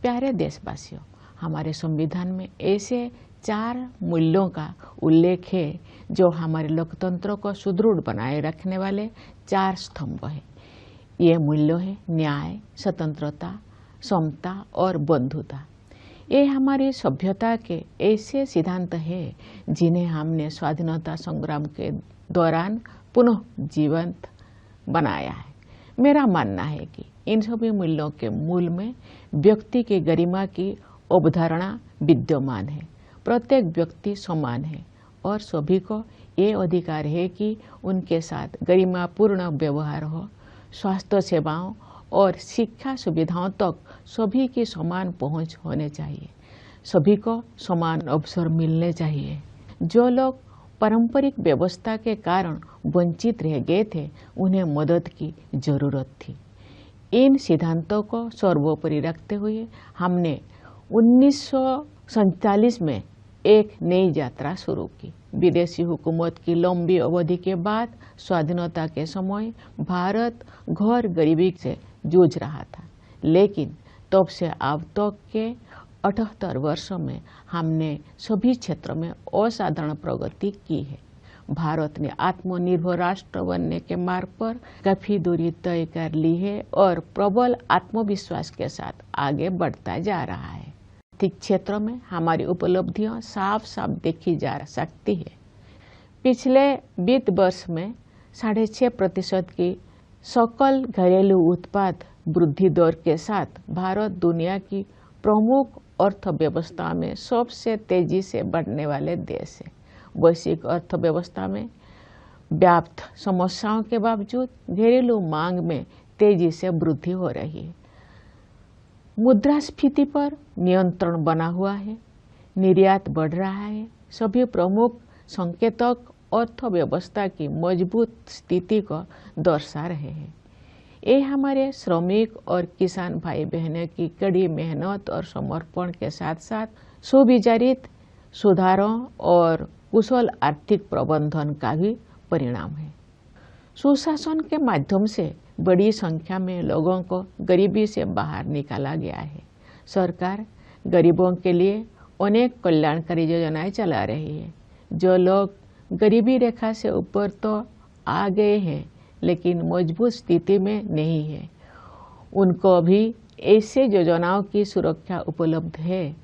प्यारे देशवासियों, हमारे संविधान में ऐसे 4 मूल्यों का उल्लेख है जो हमारे लोकतंत्र को सुदृढ़ बनाए रखने वाले 4 स्तंभ हैं। ये मूल्य है न्याय, स्वतंत्रता, समता और बंधुता। ये हमारी सभ्यता के ऐसे सिद्धांत हैं जिन्हें हमने स्वाधीनता संग्राम के दौरान पुनः जीवंत बनाया है। मेरा मानना है कि इन सभी मूल्यों के मूल में व्यक्ति की गरिमा की अवधारणा विद्यमान है। प्रत्येक व्यक्ति समान है और सभी को ये अधिकार है कि उनके साथ गरिमापूर्ण व्यवहार हो। स्वास्थ्य सेवाओं और शिक्षा सुविधाओं तक सभी की समान पहुंच होने चाहिए। सभी को समान अवसर मिलने चाहिए। जो लोग पारंपरिक व्यवस्था के कारण वंचित रह गए थे, उन्हें मदद की जरूरत थी। इन सिद्धांतों को सर्वोपरि रखते हुए हमने 1947 में एक नई यात्रा शुरू की। विदेशी हुकूमत की लंबी अवधि के बाद स्वाधीनता के समय भारत घोर गरीबी से जूझ रहा था, लेकिन तब से अब तक के 78 वर्षों में हमने सभी क्षेत्रों में असाधारण प्रगति की है। भारत ने आत्मनिर्भर राष्ट्र बनने के मार्ग पर काफी दूरी तय कर ली है और प्रबल आत्मविश्वास के साथ आगे बढ़ता जा रहा है। आर्थिक क्षेत्रों में हमारी उपलब्धियां साफ साफ देखी जा सकती है। पिछले वित्त वर्ष में 6.5% की सकल घरेलू उत्पाद वृद्धि दर के साथ भारत दुनिया की प्रमुख अर्थव्यवस्था में सबसे तेजी से बढ़ने वाले देश है। वैश्विक अर्थव्यवस्था में व्याप्त समस्याओं के बावजूद घरेलू मांग में तेजी से वृद्धि हो रही है। मुद्रास्फीति पर नियंत्रण बना हुआ है, निर्यात बढ़ रहा है। सभी प्रमुख संकेतक अर्थव्यवस्था की मजबूत स्थिति को दर्शा रहे हैं। ये हमारे श्रमिक और किसान भाई बहनों की कड़ी मेहनत और समर्पण के साथ साथ सुविचारित सुधारों और कुशल आर्थिक प्रबंधन का भी परिणाम है। सुशासन के माध्यम से बड़ी संख्या में लोगों को गरीबी से बाहर निकाला गया है। सरकार गरीबों के लिए अनेक कल्याणकारी योजनाएं चला रही है। जो लोग गरीबी रेखा से ऊपर तो आ गए हैं लेकिन मजबूत स्थिति में नहीं है, उनको भी ऐसे योजनाओं की सुरक्षा उपलब्ध है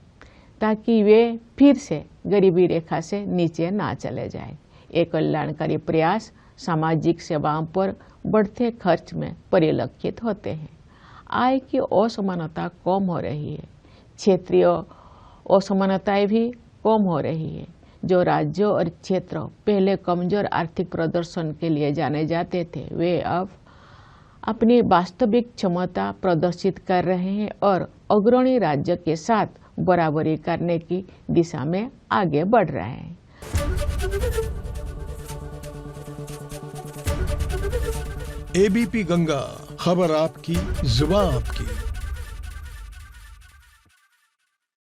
ताकि वे फिर से गरीबी रेखा से नीचे ना चले जाए। ये कल्याणकारी प्रयास सामाजिक सेवाओं पर बढ़ते खर्च में परिलक्षित होते हैं। आय की असमानता कम हो रही है। क्षेत्रीय असमानताएं भी कम हो रही है। जो राज्यों और क्षेत्र पहले कमजोर आर्थिक प्रदर्शन के लिए जाने जाते थे, वे अब अपनी वास्तविक क्षमता प्रदर्शित कर रहे हैं और अग्रणी राज्य के साथ बराबरी करने की दिशा में आगे बढ़ रहे हैं। एबीपी गंगा, खबर आपकी, जुबान आपकी।